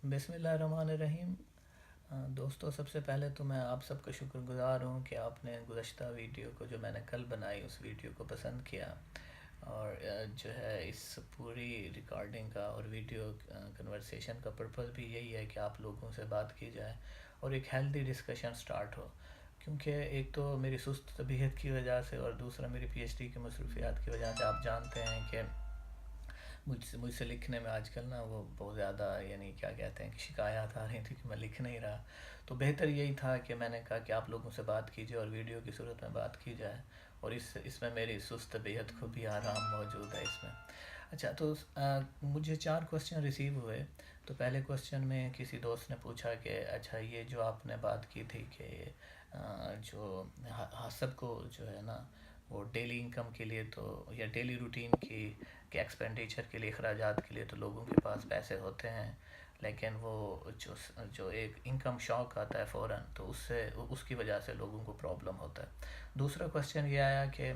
بسم اللہ الرحمن الرحیم۔ دوستو، سب سے پہلے تو میں آپ سب کا شکر گزار ہوں کہ آپ نے گزشتہ ویڈیو کو جو میں نے کل بنائی اس ویڈیو کو پسند کیا، اور جو ہے اس پوری ریکارڈنگ کا اور ویڈیو کنورسیشن کا پرپس بھی یہی ہے کہ آپ لوگوں سے بات کی جائے اور ایک ہیلدی ڈسکشن سٹارٹ ہو، کیونکہ ایک تو میری سست طبیعت کی وجہ سے اور دوسرا میری پی ایچ ڈی کی مصروفیات کی وجہ سے آپ جانتے ہیں کہ مجھ سے لکھنے میں آج کل نا وہ بہت زیادہ، یعنی کیا کہتے ہیں کہ شکایات آ رہی تھی کہ میں لکھ نہیں رہا۔ تو بہتر یہی تھا کہ میں نے کہا کہ آپ لوگوں سے بات کیجیے اور ویڈیو کی صورت میں بات کی جائے، اور اس میں میری سست طبیعت کو بھی آرام موجود ہے اس میں۔ اچھا، تو مجھے 4 کوسچن ریسیو ہوئے۔ تو پہلے کوسچن میں کسی دوست نے پوچھا کہ اچھا، یہ جو آپ نے بات کی تھی کہ جو حسب کو جو ہے نا وہ ڈیلی انکم کے لیے تو، یا ڈیلی روٹین کی کہ ایکسپینڈیچر کے لیے، اخراجات کے لیے تو لوگوں کے پاس پیسے ہوتے ہیں، لیکن وہ جو ایک انکم شاک آتا ہے فوراً، تو اس کی وجہ سے لوگوں کو پرابلم ہوتا ہے۔ دوسرا کوسچن یہ آیا کہ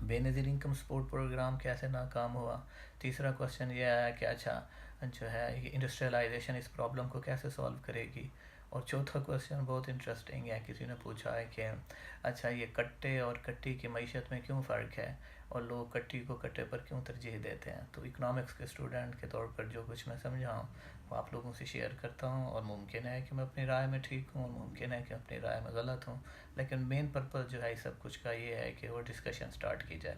بے نظیر انکم سپورٹ پروگرام کیسے ناکام ہوا۔ تیسرا کوسچن یہ آیا کہ اچھا جو ہے یہ انڈسٹریلائزیشن اس پرابلم کو کیسے سولو کرے گی۔ اور چوتھا کوسچن بہت انٹرسٹنگ ہے، کسی نے پوچھا ہے کہ اچھا یہ کٹے اور کٹی کی معیشت میں کیوں فرق ہے، اور لوگ کٹی کو کٹے پر کیوں ترجیح دیتے ہیں۔ تو اکنامکس کے اسٹوڈنٹ کے طور پر جو کچھ میں سمجھا ہوں وہ آپ لوگوں سے شیئر کرتا ہوں، اور ممکن ہے کہ میں اپنی رائے میں ٹھیک ہوں، ممکن ہے کہ اپنی رائے میں غلط ہوں، لیکن مین پرپس جو ہے سب کچھ کا یہ ہے کہ وہ ڈسکشن سٹارٹ کی جائے۔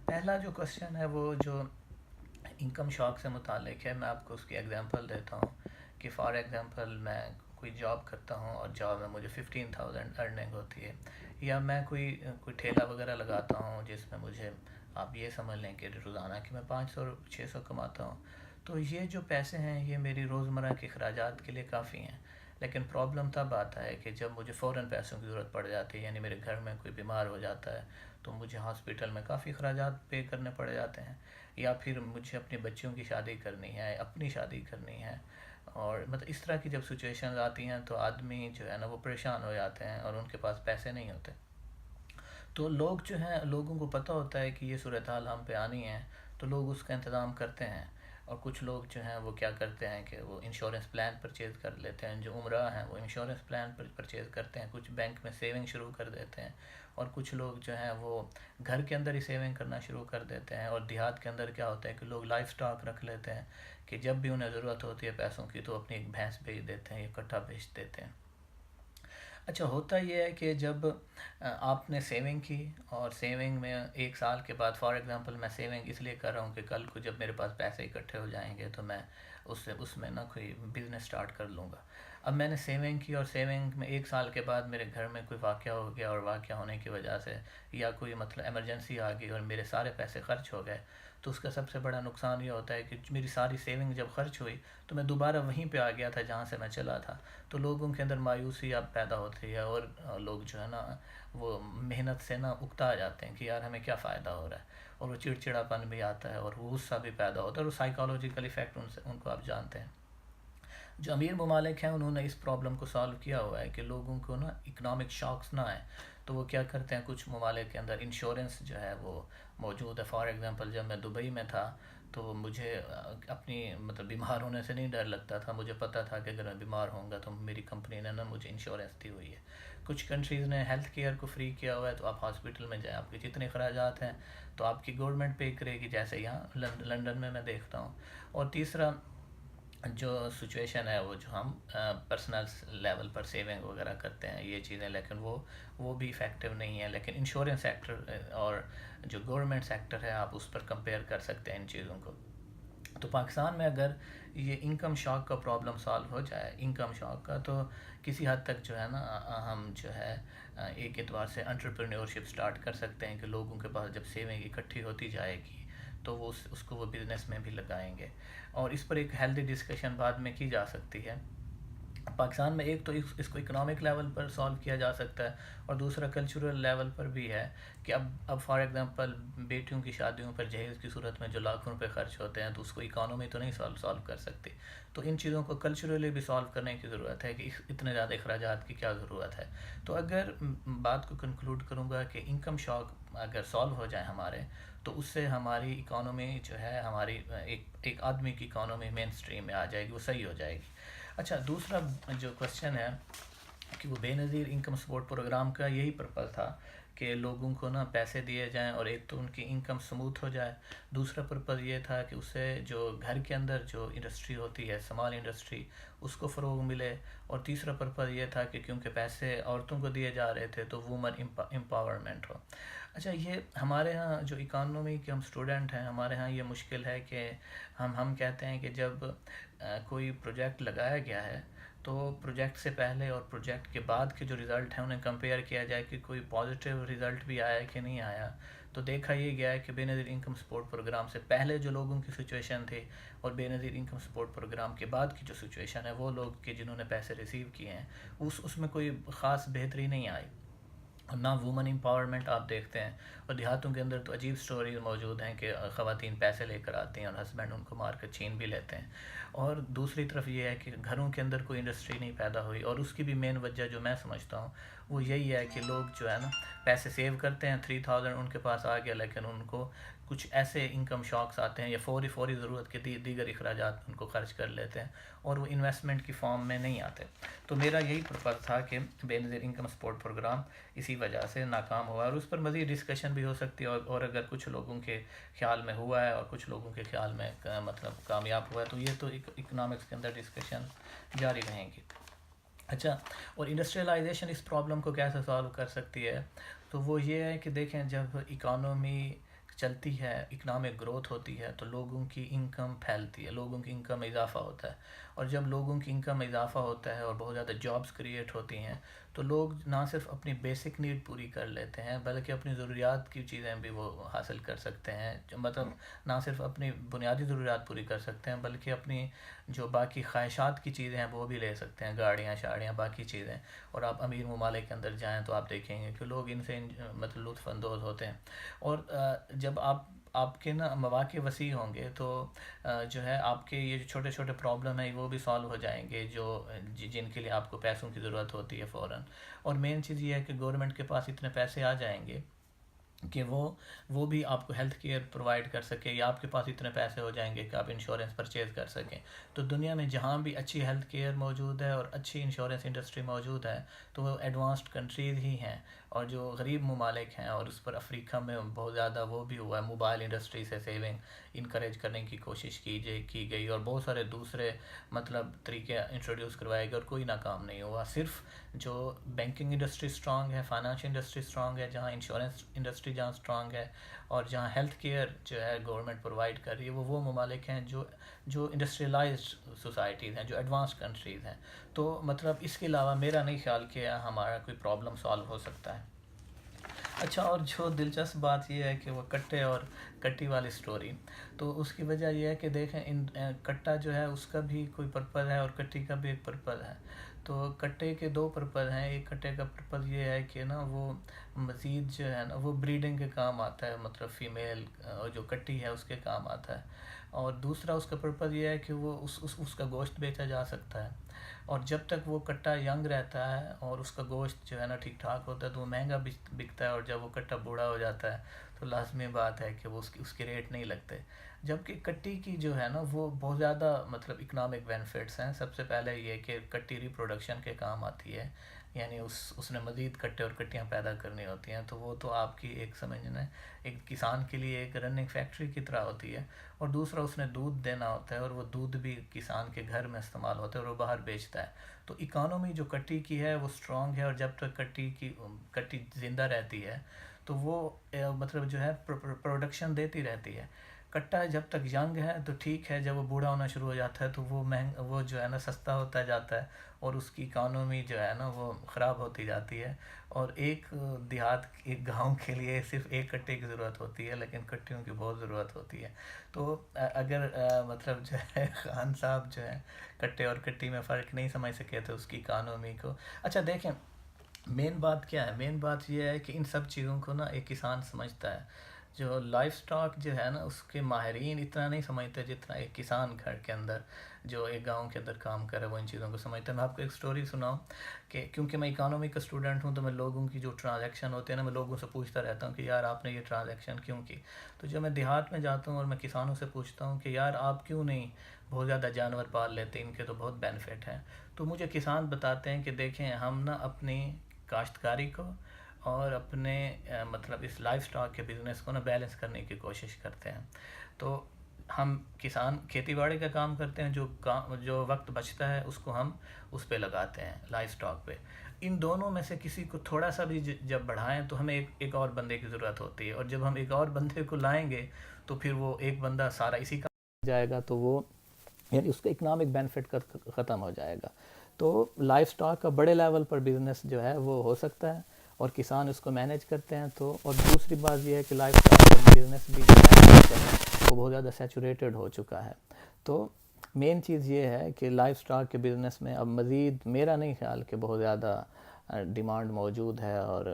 پہلا جو کوسچن ہے وہ جو انکم شاک سے متعلق ہے، میں آپ کو اس کی ایگزامپل دیتا ہوں کہ فار ایگزامپل میں کوئی جاب کرتا ہوں اور جاب میں مجھے 15,000 ارننگ ہوتی ہے، یا میں کوئی ٹھیلا وغیرہ لگاتا ہوں جس میں مجھے، آپ یہ سمجھ لیں کہ روزانہ کہ میں 500-600 کماتا ہوں۔ تو یہ جو پیسے ہیں یہ میری روزمرہ کے اخراجات کے لیے کافی ہیں، لیکن پرابلم تب آتا ہے کہ جب مجھے فوراً پیسوں کی ضرورت پڑ جاتی ہے، یعنی میرے گھر میں کوئی بیمار ہو جاتا ہے تو مجھے ہاسپٹل میں کافی اخراجات پے کرنے پڑ جاتے ہیں، یا پھر مجھے اپنے بچوں کی شادی کرنی ہے، اپنی شادی کرنی ہے، اور مطلب اس طرح کی جب سچویشنز آتی ہیں تو آدمی جو ہے نا وہ پریشان ہو جاتے ہیں اور ان کے پاس پیسے نہیں ہوتے۔ تو لوگ جو ہیں، لوگوں کو پتہ ہوتا ہے کہ یہ صورتحال ہم پہ آنی ہے، تو لوگ اس کا انتظام کرتے ہیں، اور کچھ لوگ جو ہیں وہ کیا کرتے ہیں کہ وہ انشورنس پلان پرچیز کر لیتے ہیں، جو عمرہ ہیں وہ انشورنس پلان پرچیز کرتے ہیں، کچھ بینک میں سیونگ شروع کر دیتے ہیں، اور کچھ لوگ جو ہیں وہ گھر کے اندر ہی سیونگ کرنا شروع کر دیتے ہیں، اور دیہات کے اندر کیا ہوتا ہے کہ لوگ لائف سٹاک رکھ لیتے ہیں کہ جب بھی انہیں ضرورت ہوتی ہے پیسوں کی تو اپنی ایک بھینس بیچ دیتے ہیں یا کٹھا بیچ دیتے ہیں۔ اچھا، ہوتا یہ ہے کہ جب آپ نے سیونگ کی، اور سیونگ میں 1 سال کے بعد، فار ایگزامپل میں سیونگ اس لیے کر رہا ہوں کہ کل کو جب میرے پاس پیسے اکٹھے ہو جائیں گے تو میں اس میں نا کوئی بزنس سٹارٹ کر لوں گا۔ اب میں نے سیونگ کی، اور سیونگ میں 1 سال کے بعد میرے گھر میں کوئی واقعہ ہو گیا، اور واقعہ ہونے کی وجہ سے یا کوئی مطلب ایمرجنسی آ گئی اور میرے سارے پیسے خرچ ہو گئے، تو اس کا سب سے بڑا نقصان یہ ہوتا ہے کہ میری ساری سیونگ جب خرچ ہوئی تو میں دوبارہ وہیں پہ آ گیا تھا جہاں سے میں چلا تھا۔ تو لوگوں کے اندر مایوسی اب پیدا ہوتی ہے، اور لوگ جو ہے نا وہ محنت سے نا اکتا جاتے ہیں کہ یار ہمیں کیا فائدہ ہو رہا ہے، اور وہ چڑچڑاپن بھی آتا ہے اور وہ غصہ بھی پیدا ہوتا ہے، اور وہ سائیکالوجیکل ایفیکٹ ان کو آپ جانتے ہیں۔ جو امیر ممالک ہیں انہوں نے اس پرابلم کو سالو کیا ہوا ہے کہ لوگوں کو نا اکنامک شاکس نہ آئیں، تو وہ کیا کرتے ہیں، کچھ ممالک کے اندر انشورنس جو ہے وہ موجود ہے۔ فار ایگزامپل جب میں دبئی میں تھا تو مجھے اپنی مطلب بیمار ہونے سے نہیں ڈر لگتا تھا، مجھے پتہ تھا کہ اگر میں بیمار ہوں گا تو میری کمپنی نے نا مجھے انشورنس دی ہوئی ہے۔ کچھ کنٹریز نے ہیلتھ کیئر کو فری کیا ہوا ہے، تو آپ ہاسپٹل میں جائیں، آپ کے جتنے اخراجات ہیں تو آپ کی گورنمنٹ پے کرے گی، جیسے یہاں لنڈن میں دیکھتا ہوں۔ اور تیسرا جو سچویشن ہے وہ جو ہم پرسنل لیول پر سیونگ وغیرہ کرتے ہیں یہ چیزیں، لیکن وہ بھی افیکٹو نہیں ہے، لیکن انشورنس سیکٹر اور جو گورنمنٹ سیکٹر ہے آپ اس پر کمپیئر کر سکتے ہیں ان چیزوں کو۔ تو پاکستان میں اگر یہ انکم شاک کا پرابلم سالو ہو جائے، انکم شاک کا، تو کسی حد تک جو ہے نا ہم جو ہے ایک اعتبار سے انٹرپرینیورشپ سٹارٹ کر سکتے ہیں کہ لوگوں کے پاس جب سیونگ اکٹھی ہوتی جائے گی تو وہ اس کو وہ بزنس میں بھی لگائیں گے، اور اس پر ایک ہیلدی ڈسکشن بعد میں کی جا سکتی ہے۔ پاکستان میں ایک تو اس کو اکنامک لیول پر سالو کیا جا سکتا ہے، اور دوسرا کلچرل لیول پر بھی ہے کہ اب فار ایگزامپل بیٹیوں کی شادیوں پر جہیز کی صورت میں جو لاکھوں روپے خرچ ہوتے ہیں، تو اس کو اکانومی تو نہیں سالو کر سکتی. تو ان چیزوں کو کلچرلی بھی سالو کرنے کی ضرورت ہے کہ اتنے زیادہ اخراجات کی کیا ضرورت ہے. تو اگر بات کو کنکلوڈ کروں گا کہ انکم شاک اگر سالو ہو جائے ہمارے، تو اس سے ہماری اکانومی جو ہے، ہماری ایک آدمی کی اکانومی مین اسٹریم میں آ جائے گی، وہ صحیح ہو جائے گی. اچھا، دوسرا جو کوشچن ہے کہ وہ بے نظیر انکم سپورٹ پروگرام کا یہی پرپز تھا کہ لوگوں کو نا پیسے دیے جائیں اور ایک تو ان کی انکم اسموتھ ہو جائے. دوسرا پرپز یہ تھا کہ اس سے جو گھر کے اندر جو انڈسٹری ہوتی ہے، اسمال انڈسٹری، اس کو فروغ ملے. اور تیسرا پرپز یہ تھا کہ کیونکہ پیسے عورتوں کو دیے جا رہے تھے تو وومن امپاورمنٹ ہو. اچھا، یہ ہمارے ہاں جو اکانومی کے ہم اسٹوڈنٹ ہیں، ہمارے ہاں یہ مشکل ہے کہ ہم کہتے ہیں کہ جب کوئی پروجیکٹ لگایا گیا ہے تو پروجیکٹ سے پہلے اور پروجیکٹ کے بعد کے جو رزلٹ ہیں انہیں کمپیئر کیا جائے کہ کوئی پازیٹیو رزلٹ بھی آیا کہ نہیں آیا. تو دیکھا یہ گیا ہے کہ بے نظیر انکم سپورٹ پروگرام سے پہلے جو لوگوں کی سچویشن تھی اور بے نظیر انکم سپورٹ پروگرام کے بعد کی جو سچویشن ہے، وہ لوگ کہ جنہوں نے پیسے ریسیو کیے ہیں، اس میں کوئی خاص بہتری نہیں آئی. اور نہ وومن امپاورمنٹ آپ دیکھتے ہیں. اور دیہاتوں کے اندر تو عجیب سٹوریز موجود ہیں کہ خواتین پیسے لے کر آتی ہیں اور ہسبینڈ ان کو مار کر چھین بھی لیتے ہیں. اور دوسری طرف یہ ہے کہ گھروں کے اندر کوئی انڈسٹری نہیں پیدا ہوئی، اور اس کی بھی مین وجہ جو میں سمجھتا ہوں وہ یہی ہے کہ لوگ جو ہے نا پیسے سیو کرتے ہیں، 3000 ان کے پاس آ گیا، لیکن ان کو کچھ ایسے انکم شاکس آتے ہیں یا فوری ضرورت کے دیگر اخراجات ان کو خرچ کر لیتے ہیں، اور وہ انویسٹمنٹ کی فارم میں نہیں آتے. تو میرا یہی پرپز تھا کہ بے نظیر انکم سپورٹ پروگرام اسی وجہ سے ناکام ہوا. اور اس پر مزید ڈسکشن بھی ہو سکتی ہے، اور اگر کچھ لوگوں کے خیال میں ہوا ہے اور کچھ لوگوں کے خیال میں مطلب کامیاب ہوا ہے، تو یہ تو اکنامکس کے اندر ڈسکشن جاری رہیں گی. اچھا، اور انڈسٹریلائزیشن اس پرابلم کو کیسے سالو کر سکتی ہے؟ تو وہ یہ ہے کہ دیکھیں، جب اکانومی چلتی ہے، اکنامک گروتھ ہوتی ہے، تو لوگوں کی انکم پھیلتی ہے، لوگوں کی انکم میں اضافہ ہوتا ہے. اور جب لوگوں کی انکم میں اضافہ ہوتا ہے اور بہت زیادہ جابس کریٹ ہوتی ہیں، تو لوگ نہ صرف اپنی بیسک نیڈ پوری کر لیتے ہیں بلکہ اپنی ضروریات کی چیزیں بھی وہ حاصل کر سکتے ہیں. جو مطلب نہ صرف اپنی بنیادی ضروریات پوری کر سکتے ہیں بلکہ اپنی جو باقی خواہشات کی چیزیں ہیں وہ بھی لے سکتے ہیں، گاڑیاں شاڑیاں باقی چیزیں. اور آپ امیر ممالک کے اندر جائیں تو آپ دیکھیں گے کہ لوگ ان سے مطلب لطف اندوز ہوتے ہیں. اور جب آپ کے نا مواقع وسیع ہوں گے تو جو ہے آپ کے یہ جو چھوٹے چھوٹے پرابلم ہیں وہ بھی سالو ہو جائیں گے، جو جن کے لیے آپ کو پیسوں کی ضرورت ہوتی ہے فوراً. اور مین چیز یہ ہے کہ گورنمنٹ کے پاس اتنے پیسے آ جائیں گے کہ وہ بھی آپ کو ہیلتھ کیئر پرووائڈ کر سکے، یا آپ کے پاس اتنے پیسے ہو جائیں گے کہ آپ انشورنس پرچیز کر سکیں. تو دنیا میں جہاں بھی اچھی ہیلتھ کیئر موجود ہے اور اچھی انشورنس انڈسٹری موجود ہے تو وہ ایڈوانسڈ کنٹریز ہی ہیں. اور جو غریب ممالک ہیں، اور اس پر افریقہ میں بہت زیادہ وہ بھی ہوا ہے، موبائل انڈسٹری سے سیونگ انکریج کرنے کی کوشش کی گئی، اور بہت سارے دوسرے مطلب طریقے انٹروڈیوس کروائے گئے اور کوئی ناکام نہیں ہوا. صرف جو بینکنگ انڈسٹری اسٹرانگ ہے، فائنانشل انڈسٹری اسٹرانگ ہے، جہاں انشورنس انڈسٹری جہاں اسٹرانگ ہے، اور جہاں ہیلتھ کیئر جو ہے گورنمنٹ پرووائڈ کر رہی ہے، وہ ممالک ہیں جو انڈسٹریلائزڈ سوسائٹیز ہیں، جو ایڈوانس کنٹریز ہیں. تو مطلب اس کے علاوہ میرا نہیں خیال کہ ہمارا کوئی پرابلم سالو ہو سکتا ہے. اچھا، اور جو دلچسپ بات یہ ہے کہ وہ کٹے اور کٹی والی سٹوری، تو اس کی وجہ یہ ہے کہ دیکھیں کٹا جو ہے اس کا بھی کوئی پرپز ہے اور کٹی کا بھی ایک پرپز ہے. تو کٹے کے دو پرپز ہیں. ایک کٹے کا پرپز یہ ہے کہ نا وہ مزید جو ہے نا وہ بریڈنگ کے کام آتا ہے، مطلب فیمیل، اور جو کٹی ہے اس کے کام آتا ہے. اور دوسرا اس کا پرپز یہ ہے کہ وہ اس کا گوشت بیچا جا سکتا ہے. اور جب تک وہ کٹا ینگ رہتا ہے اور اس کا گوشت جو ہے نا ٹھیک ٹھاک ہوتا ہے تو وہ مہنگا بکتا ہے، اور جب وہ کٹا بوڑھا ہو جاتا ہے تو لازمی بات ہے کہ وہ اس کے ریٹ نہیں لگتے. جبکہ کٹی کی جو ہے نا وہ بہت زیادہ مطلب اکنامک بینیفٹس ہیں. سب سے پہلے یہ کہ کٹی ریپروڈکشن کے کام آتی ہے، یعنی اس نے مزید کٹے اور کٹیاں پیدا کرنی ہوتی ہیں، تو وہ تو آپ کی ایک سمجھنا ایک کسان کے لیے ایک رننگ فیکٹری کی طرح ہوتی ہے. اور دوسرا اس نے دودھ دینا ہوتا ہے، اور وہ دودھ بھی کسان کے گھر میں استعمال ہوتا ہے اور وہ باہر بیچتا ہے. تو اکانومی جو کٹی کی ہے وہ اسٹرانگ ہے، اور جب تک کٹی زندہ رہتی ہے تو وہ مطلب جو ہے پروڈکشن دیتی رہتی ہے. کٹا جب تک ینگ ہے تو ٹھیک ہے، جب وہ بوڑھا ہونا شروع ہو جاتا ہے تو وہ جو ہے نا سستا ہوتا جاتا ہے، اور اس کی اکانومی جو ہے نا وہ خراب ہوتی جاتی ہے، اور ایک دیہات ایک گاؤں کے لیے صرف ایک کٹے کی ضرورت ہوتی ہے، لیکن کٹیوں کی بہت ضرورت ہوتی ہے۔ تو اگر مطلب جو ہے خان صاحب جو ہے کٹے اور کٹی میں فرق نہیں سمجھ سکے تو اس کی اکانومی کو، اچھا دیکھیں مین بات کیا ہے، مین بات یہ ہے کہ ان سب چیزوں کو نا ایک کسان سمجھتا ہے، جو لائف سٹاک جو ہے نا اس کے ماہرین اتنا نہیں سمجھتے جتنا ایک کسان گھر کے اندر جو ایک گاؤں کے اندر کام کرے وہ ان چیزوں کو سمجھتا ہے۔ میں آپ کو ایک سٹوری سناؤں کہ کیونکہ میں اکانومی کا اسٹوڈنٹ ہوں تو میں لوگوں کی جو ٹرانزیکشن ہوتے ہیں نا میں لوگوں سے پوچھتا رہتا ہوں کہ یار آپ نے یہ ٹرانزیکشن کیوں کی۔ تو جب میں دیہات میں جاتا ہوں اور میں کسانوں سے پوچھتا ہوں کہ یار آپ کیوں نہیں بہت زیادہ جانور پال لیتے، ان کے تو بہت بینیفٹ ہیں، تو مجھے کسان بتاتے ہیں کہ دیکھیں ہم نا اپنی کاشتکاری کو اور اپنے مطلب اس لائف سٹاک کے بزنس کو نا بیلنس کرنے کی کوشش کرتے ہیں۔ تو ہم کسان کھیتی باڑی کا کام کرتے ہیں، جو وقت بچتا ہے اس کو ہم اس پہ لگاتے ہیں لائف سٹاک پہ۔ ان دونوں میں سے کسی کو تھوڑا سا بھی جب بڑھائیں تو ہمیں ایک اور بندے کی ضرورت ہوتی ہے، اور جب ہم ایک اور بندے کو لائیں گے تو پھر وہ ایک بندہ سارا اسی کا جائے گا، تو وہ یعنی اس کا اکنامک بینیفٹ ختم ہو جائے گا۔ تو لائف سٹاک کا بڑے لیول پر بزنس جو ہے وہ ہو سکتا ہے اور کسان اس کو مینیج کرتے ہیں۔ تو اور دوسری بات یہ ہے کہ لائف سٹاک کا بزنس بھی جو ہے وہ بہت زیادہ سیچوریٹڈ ہو چکا ہے۔ تو مین چیز یہ ہے کہ لائف سٹاک کے بزنس میں اب مزید میرا نہیں خیال کہ بہت زیادہ ڈیمانڈ موجود ہے، اور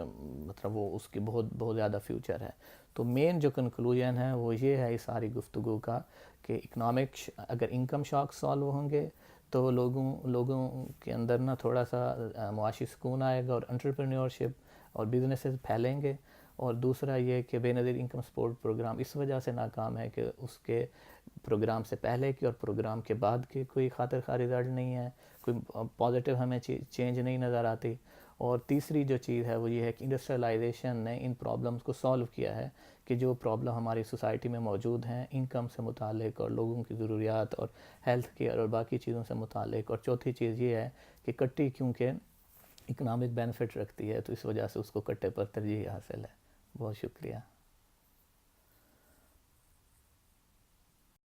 مطلب وہ اس کی بہت زیادہ فیوچر ہے۔ تو مین جو کنکلوژن ہے وہ یہ ہے اس ساری گفتگو کا کہ اکنامک اگر انکم شاک سالو ہوں گے تو لوگوں کے اندر نا تھوڑا سا معاشی سکون آئے گا، اور انٹرپرینیورشپ اور بزنسز پھیلیں گے۔ اور دوسرا یہ کہ بے نظیر انکم سپورٹ پروگرام اس وجہ سے ناکام ہے کہ اس کے پروگرام سے پہلے کی اور پروگرام کے بعد کی کوئی خاطر خواہ رزلٹ نہیں ہے، کوئی پازیٹیو ہمیں چینج نہیں نظر آتی۔ اور تیسری جو چیز ہے وہ یہ ہے کہ انڈسٹریلائزیشن نے ان پرابلمز کو سالو کیا ہے کہ جو پرابلم ہماری سوسائٹی میں موجود ہیں انکم سے متعلق اور لوگوں کی ضروریات اور ہیلتھ کیئر اور باقی چیزوں سے متعلق۔ اور چوتھی چیز یہ ہے کہ کٹی کیونکہ اکنامک بینیفٹ رکھتی ہے تو اس وجہ سے اس کو کٹے پر ترجیح حاصل ہے۔ بہت شکریہ۔